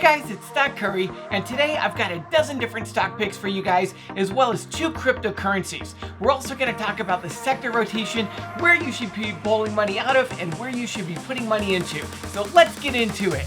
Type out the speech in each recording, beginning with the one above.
guys, it's Stock Curry, and today I've got a dozen different stock picks for you guys, as well as 2 cryptocurrencies. We're also going to talk about the sector rotation, where you should be pulling money out of, and where you should be putting money into. So let's get into it.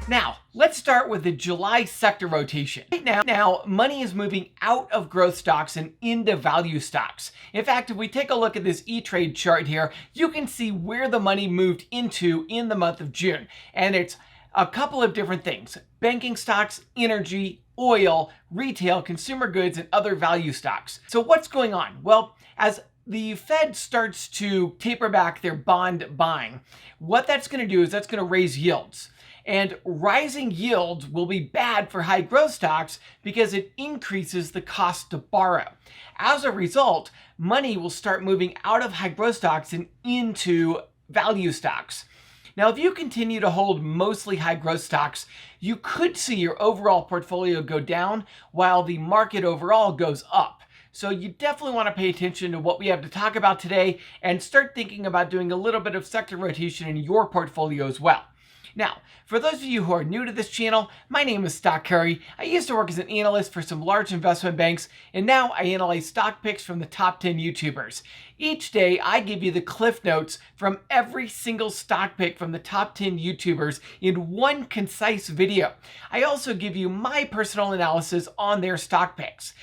Now, let's start with the July sector rotation. Right now, money is moving out of growth stocks and into value stocks. In fact, if we take a look at this E-Trade chart here, you can see where the money moved into in the month of June. And it's a couple of different things: banking stocks, energy, oil, retail, consumer goods, and other value stocks. So what's going on? Well, as the Fed starts to taper back their bond buying, what that's going to do is that's going to raise yields. And rising yields will be bad for high growth stocks because it increases the cost to borrow. As a result, money will start moving out of high growth stocks and into value stocks. Now, if you continue to hold mostly high growth stocks, you could see your overall portfolio go down while the market overall goes up. So you definitely want to pay attention to what we have to talk about today and start thinking about doing a little bit of sector rotation in your portfolio as well. Now, for those of you who are new to this channel, my name is Stock Curry. I used to work as an analyst for some large investment banks, and now I analyze stock picks from the top 10 YouTubers. Each day, I give you the cliff notes from every single stock pick from the top 10 YouTubers in one concise video. I also give you my personal analysis on their stock picks.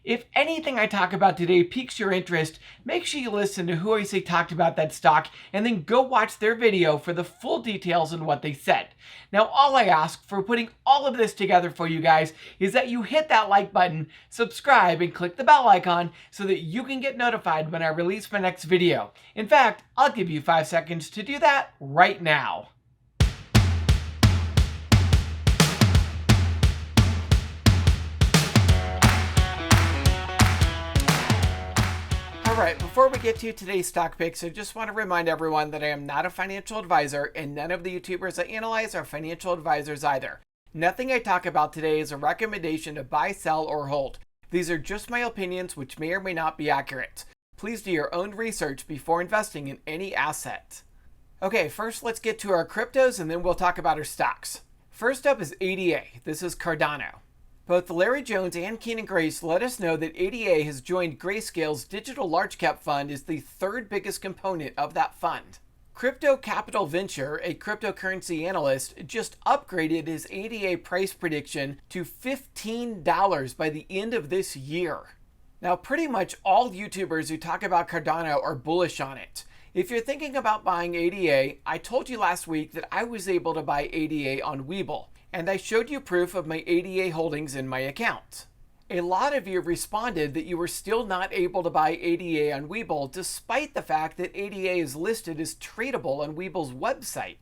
If anything I talk about today piques your interest, make sure you listen to who I say talked about that stock and then go watch their video for the full details on what they said. Now, all I ask for putting all of this together for you guys is that you hit that like button, subscribe, and click the bell icon so that you can get notified when I release my next video. In fact, I'll give you 5 seconds to do that right now. Alright, before we get to today's stock picks, I just want to remind everyone that I am not a financial advisor, and none of the YouTubers I analyze are financial advisors either. Nothing I talk about today is a recommendation to buy, sell, or hold. These are just my opinions, which may or may not be accurate. Please do your own research before investing in any asset. Okay, first let's get to our cryptos and then we'll talk about our stocks. First up is ADA. This is Cardano. Both Larry Jones and Keenan Grace let us know that ADA has joined Grayscale's digital large cap fund as the 3rd biggest component of that fund. Crypto Capital Venture, a cryptocurrency analyst, just upgraded his ADA price prediction to $15 by the end of this year. Now, pretty much all YouTubers who talk about Cardano are bullish on it. If you're thinking about buying ADA, I told you last week that I was able to buy ADA on Webull, and I showed you proof of my ADA holdings in my account. A lot of you responded that you were still not able to buy ADA on Webull despite the fact that ADA is listed as tradable on Webull's website.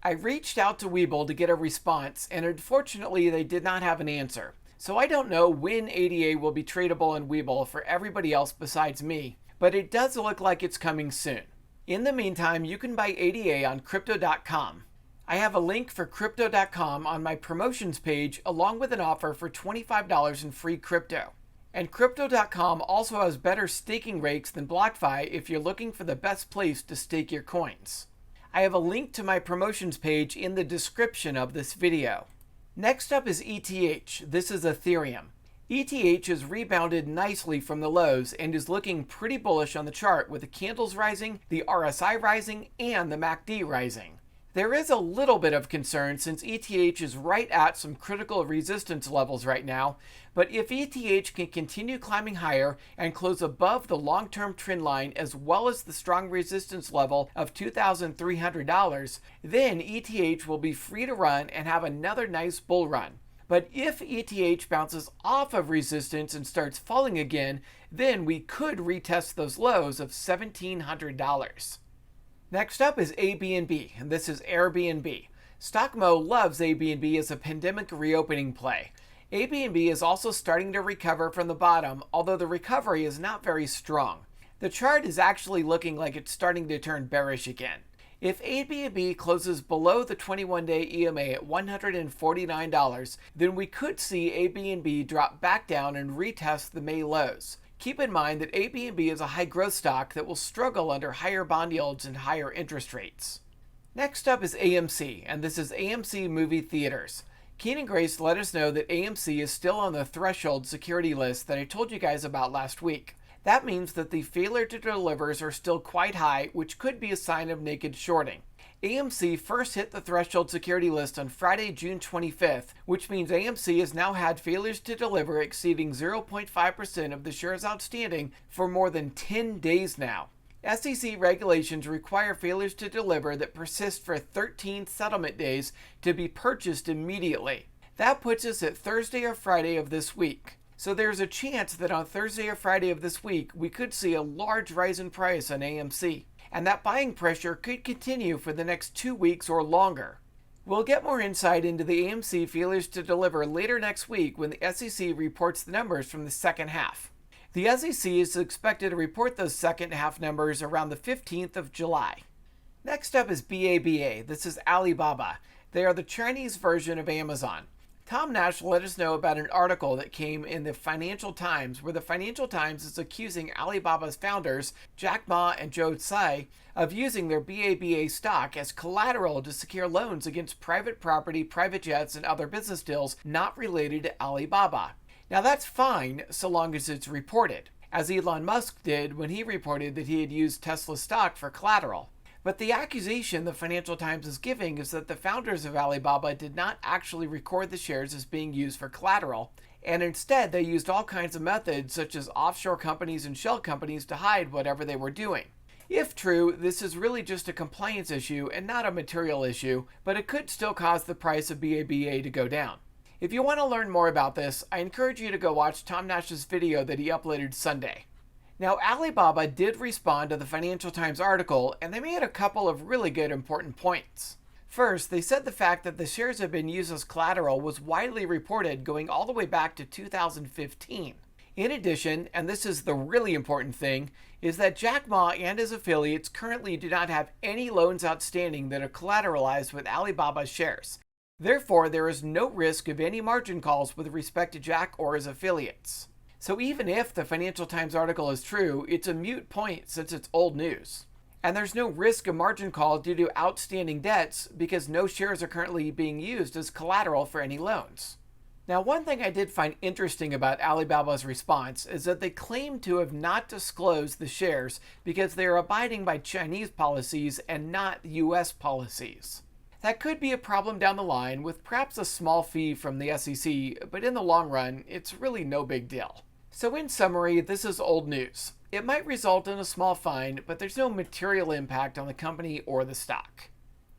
I reached out to Webull to get a response, and unfortunately they did not have an answer. So I don't know when ADA will be tradable on Webull for everybody else besides me, but it does look like it's coming soon. In the meantime, you can buy ADA on Crypto.com. I have a link for Crypto.com on my promotions page along with an offer for $25 in free crypto. And Crypto.com also has better staking rates than BlockFi if you're looking for the best place to stake your coins. I have a link to my promotions page in the description of this video. Next up is ETH. This is Ethereum. ETH has rebounded nicely from the lows and is looking pretty bullish on the chart with the candles rising, the RSI rising, and the MACD rising. There is a little bit of concern since ETH is right at some critical resistance levels right now, but if ETH can continue climbing higher and close above the long-term trend line as well as the strong resistance level of $2,300, then ETH will be free to run and have another nice bull run. But if ETH bounces off of resistance and starts falling again, then we could retest those lows of $1,700. Next up is ABNB, and this is Airbnb. StockMo loves ABNB as a pandemic reopening play. ABNB is also starting to recover from the bottom, although the recovery is not very strong. The chart is actually looking like it's starting to turn bearish again. If ABNB closes below the 21-day EMA at $149, then we could see ABNB drop back down and retest the May lows. Keep in mind that ABNB is a high growth stock that will struggle under higher bond yields and higher interest rates. Next up is AMC, and this is AMC Movie Theaters. Keen and Grace let us know that AMC is still on the threshold security list that I told you guys about last week. That means that the failure to delivers are still quite high, which could be a sign of naked shorting. AMC first hit the threshold security list on Friday, June 25th, which means AMC has now had failures to deliver exceeding 0.5% of the shares outstanding for more than 10 days now. SEC regulations require failures to deliver that persist for 13 settlement days to be purchased immediately. That puts us at Thursday or Friday of this week. So there's a chance that on Thursday or Friday of this week, we could see a large rise in price on AMC. And that buying pressure could continue for the next 2 weeks or longer. We'll get more insight into the AMC failures to deliver later next week when the SEC reports the numbers from the second half. The SEC is expected to report those second half numbers around the 15th of July. Next up is BABA. This is Alibaba. They are the Chinese version of Amazon. Tom Nash let us know about an article that came in the Financial Times where the Financial Times is accusing Alibaba's founders, Jack Ma and Joe Tsai, of using their BABA stock as collateral to secure loans against private property, private jets, and other business deals not related to Alibaba. Now that's fine so long as it's reported, as Elon Musk did when he reported that he had used Tesla stock for collateral. But the accusation the Financial Times is giving is that the founders of Alibaba did not actually record the shares as being used for collateral, and instead they used all kinds of methods such as offshore companies and shell companies to hide whatever they were doing. If true, this is really just a compliance issue and not a material issue, but it could still cause the price of BABA to go down. If you want to learn more about this, I encourage you to go watch Tom Nash's video that he uploaded Sunday. Now, Alibaba did respond to the Financial Times article, and they made a couple of really good important points. First, they said the fact that the shares have been used as collateral was widely reported going all the way back to 2015. In addition, and this is the really important thing, is that Jack Ma and his affiliates currently do not have any loans outstanding that are collateralized with Alibaba shares. Therefore, there is no risk of any margin calls with respect to Jack or his affiliates. So even if the Financial Times article is true, it's a moot point since it's old news. And there's no risk of margin call due to outstanding debts because no shares are currently being used as collateral for any loans. Now, one thing I did find interesting about Alibaba's response is that they claim to have not disclosed the shares because they are abiding by Chinese policies and not US policies. That could be a problem down the line with perhaps a small fee from the SEC, but in the long run, it's really no big deal. So in summary, this is old news. It might result in a small fine, but there's no material impact on the company or the stock.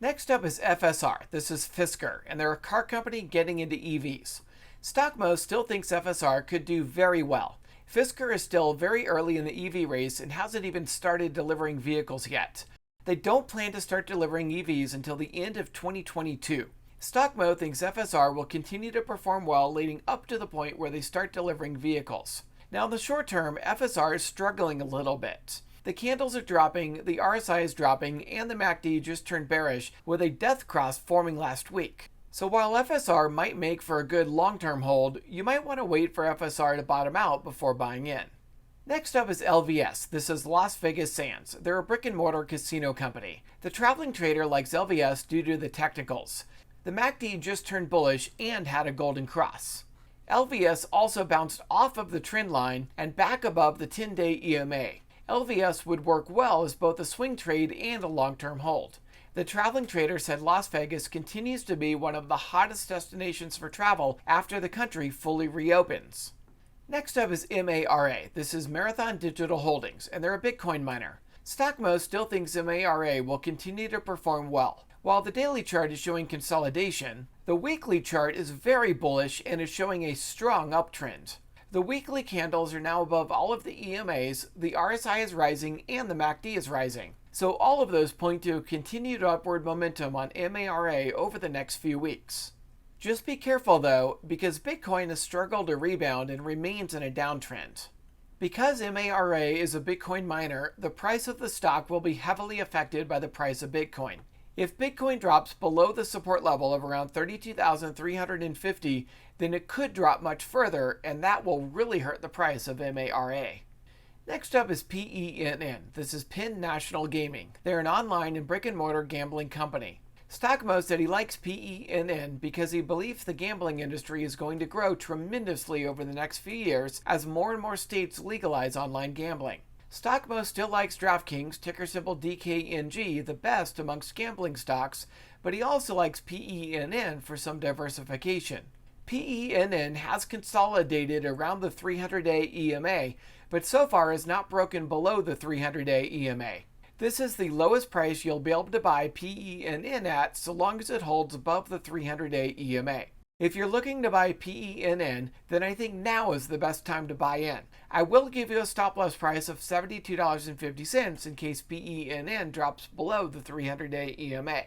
Next up is FSR. This is Fisker, and they're a car company getting into EVs. StockMo still thinks FSR could do very well. Fisker is still very early in the EV race and hasn't even started delivering vehicles yet. They don't plan to start delivering EVs until the end of 2022. StockMo thinks FSR will continue to perform well leading up to the point where they start delivering vehicles. Now in the short term, FSR is struggling a little bit. The candles are dropping, the RSI is dropping, and the MACD just turned bearish with a death cross forming last week. So while FSR might make for a good long-term hold, you might want to wait for FSR to bottom out before buying in. Next up is LVS. This is Las Vegas Sands. They're a brick-and-mortar casino company. The traveling trader likes LVS due to the technicals. The MACD just turned bullish and had a golden cross. LVS also bounced off of the trend line and back above the 10-day EMA. LVS would work well as both a swing trade and a long-term hold. The traveling trader said Las Vegas continues to be one of the hottest destinations for travel after the country fully reopens. Next up is MARA. This is Marathon Digital Holdings, and they're a Bitcoin miner. StockMo still thinks MARA will continue to perform well. While the daily chart is showing consolidation, the weekly chart is very bullish and is showing a strong uptrend. The weekly candles are now above all of the EMAs, the RSI is rising, and the MACD is rising. So all of those point to continued upward momentum on MARA over the next few weeks. Just be careful though, because Bitcoin has struggled to rebound and remains in a downtrend. Because MARA is a Bitcoin miner, the price of the stock will be heavily affected by the price of Bitcoin. If Bitcoin drops below the support level of around 32,350, then it could drop much further, and that will really hurt the price of MARA. Next up is PENN. This is PENN National Gaming. They're an online and brick-and-mortar gambling company. Stockmo said he likes PENN because he believes the gambling industry is going to grow tremendously over the next few years as more and more states legalize online gambling. Stockmo still likes DraftKings, ticker symbol DKNG, the best amongst gambling stocks, but he also likes PENN for some diversification. PENN has consolidated around the 300-day EMA, but so far has not broken below the 300-day EMA. This is the lowest price you'll be able to buy PENN at so long as it holds above the 300-day EMA. If you're looking to buy PENN, then I think now is the best time to buy in. I will give you a stop loss price of $72.50 in case PENN drops below the 300-day EMA.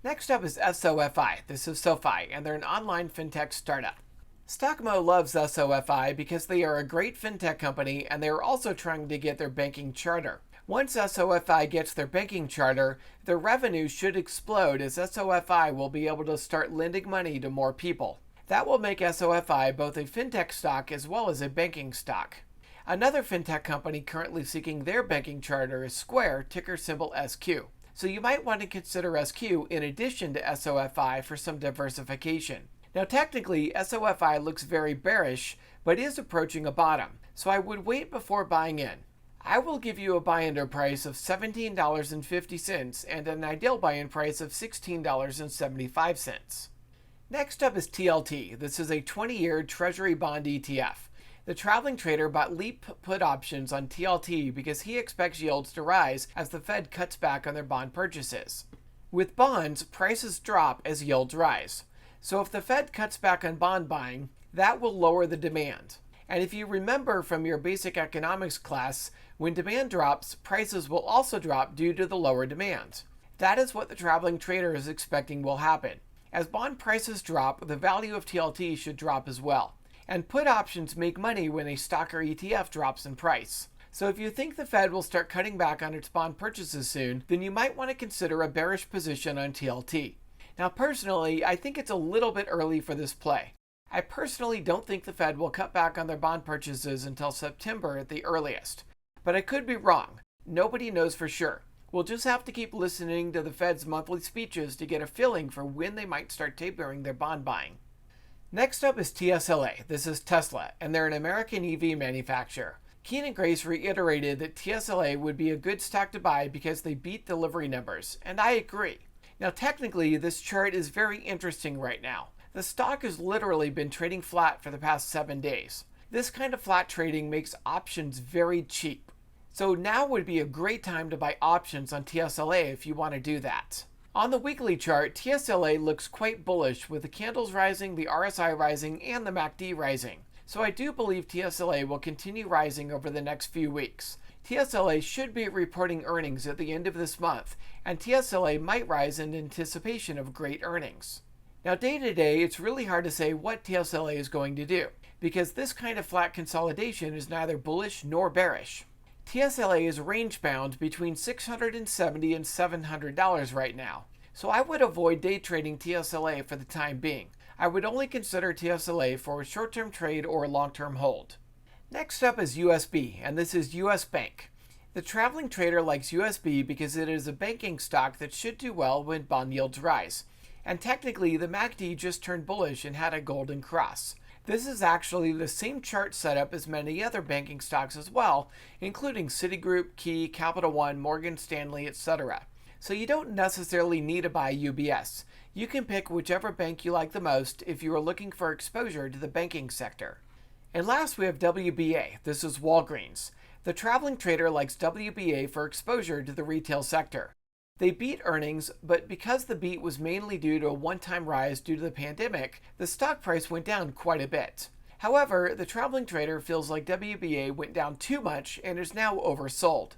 Next up is SOFI. This is SOFI, and they're an online fintech startup. Stockmo loves SOFI because they are a great fintech company and they are also trying to get their banking charter. Once SOFI gets their banking charter, their revenue should explode as SOFI will be able to start lending money to more people. That will make SOFI both a fintech stock as well as a banking stock. Another fintech company currently seeking their banking charter is Square, ticker symbol SQ. So you might want to consider SQ in addition to SOFI for some diversification. Now technically, SOFI looks very bearish, but is approaching a bottom, so I would wait before buying in. I will give you a buy-in price of $17.50 and an ideal buy-in price of $16.75. Next up is TLT. This is a 20-year Treasury bond ETF. The traveling trader bought leap put options on TLT because he expects yields to rise as the Fed cuts back on their bond purchases. With bonds, prices drop as yields rise. So if the Fed cuts back on bond buying, that will lower the demand. And if you remember from your basic economics class, when demand drops, prices will also drop due to the lower demand. That is what the traveling trader is expecting will happen. As bond prices drop, the value of TLT should drop as well. And put options make money when a stock or ETF drops in price. So if you think the Fed will start cutting back on its bond purchases soon, then you might want to consider a bearish position on TLT. Now personally, I think it's a little bit early for this play. I personally don't think the Fed will cut back on their bond purchases until September at the earliest. But I could be wrong. Nobody knows for sure. We'll just have to keep listening to the Fed's monthly speeches to get a feeling for when they might start tapering their bond buying. Next up is TSLA. This is Tesla, and they're an American EV manufacturer. Keenan Grace reiterated that TSLA would be a good stock to buy because they beat delivery numbers, and I agree. Now technically, this chart is very interesting right now. The stock has literally been trading flat for the past 7 days. This kind of flat trading makes options very cheap. So now would be a great time to buy options on TSLA if you want to do that. On the weekly chart, TSLA looks quite bullish with the candles rising, the RSI rising, and the MACD rising. So I do believe TSLA will continue rising over the next few weeks. TSLA should be reporting earnings at the end of this month, and TSLA might rise in anticipation of great earnings. Now day to day, it's really hard to say what TSLA is going to do, because this kind of flat consolidation is neither bullish nor bearish. TSLA is range bound between $670 and $700 right now, so I would avoid day trading TSLA for the time being. I would only consider TSLA for a short-term trade or a long-term hold. Next up is USB, and this is US Bank. The traveling trader likes USB because it is a banking stock that should do well when bond yields rise. And technically, the MACD just turned bullish and had a golden cross. This is actually the same chart setup as many other banking stocks as well, including Citigroup, Key, Capital One, Morgan Stanley, etc. So you don't necessarily need to buy UBS. You can pick whichever bank you like the most if you are looking for exposure to the banking sector. And last we have WBA. This is Walgreens. The traveling trader likes WBA for exposure to the retail sector. They beat earnings, but because the beat was mainly due to a one-time rise due to the pandemic, the stock price went down quite a bit. However, the traveling trader feels like WBA went down too much and is now oversold.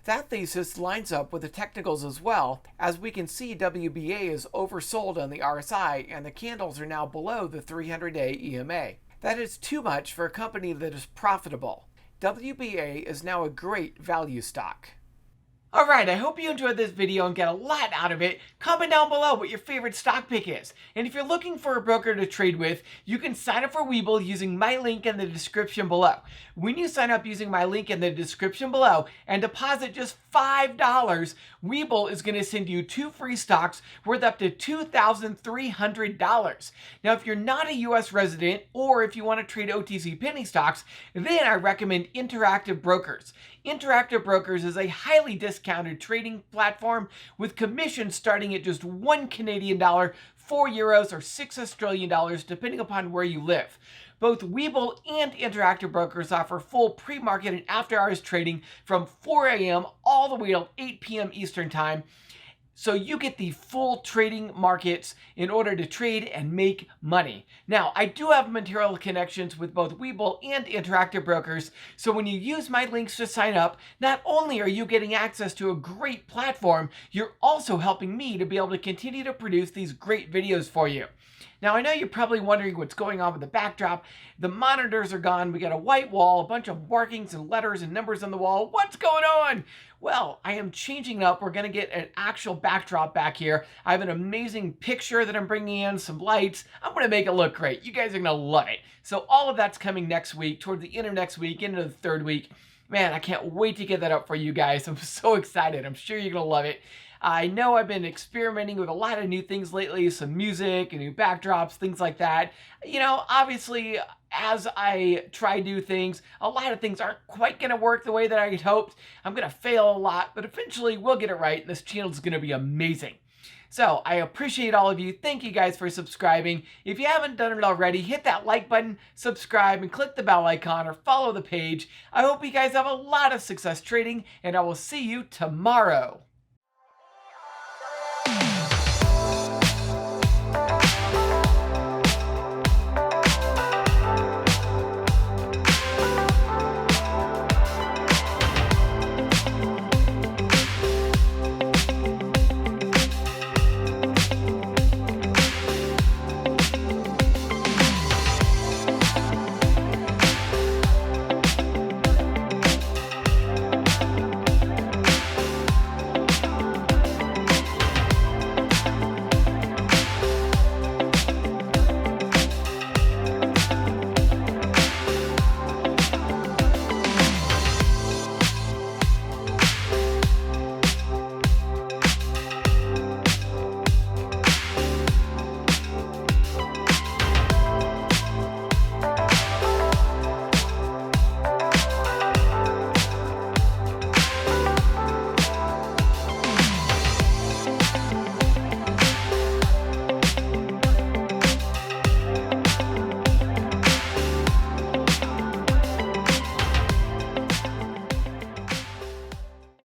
That thesis lines up with the technicals as well, as we can see WBA is oversold on the RSI and the candles are now below the 300-day EMA. That is too much for a company that is profitable. WBA is now a great value stock. Alright, I hope you enjoyed this video and get a lot out of it. Comment down below what your favorite stock pick is. And if you're looking for a broker to trade with, you can sign up for Webull using my link in the description below. When you sign up using my link in the description below and deposit just $5, Webull is going to send you 2 free stocks worth up to $2,300. Now, if you're not a US resident or if you want to trade OTC penny stocks, then I recommend Interactive Brokers. Interactive Brokers is a highly discounted trading platform with commissions starting at just $1 Canadian, 4 euros, or 6 Australian dollars, depending upon where you live. Both Webull and Interactive Brokers offer full pre-market and after-hours trading from 4 a.m. all the way till 8 p.m. Eastern Time. So you get the full trading markets in order to trade and make money. Now, I do have material connections with both Webull and Interactive Brokers, so when you use my links to sign up, not only are you getting access to a great platform, you're also helping me to be able to continue to produce these great videos for you. Now, I know you're probably wondering what's going on with the backdrop. The monitors are gone. We got a white wall, a bunch of markings and letters and numbers on the wall. What's going on? Well, I am changing it up. We're going to get an actual backdrop back here. I have an amazing picture that I'm bringing in, some lights. I'm going to make it look great. You guys are going to love it. So all of that's coming next week, toward the end of next week, into the third week. Man, I can't wait to get that up for you guys. I'm so excited. I'm sure you're going to love it. I know I've been experimenting with a lot of new things lately, some music and new backdrops, things like that. You know, obviously, as I try new things, a lot of things aren't quite going to work the way that I had hoped. I'm going to fail a lot, but eventually we'll get it right, and this channel is going to be amazing. So I appreciate all of you. Thank you guys for subscribing. If you haven't done it already, hit that like button, subscribe, and click the bell icon or follow the page. I hope you guys have a lot of success trading, and I will see you tomorrow.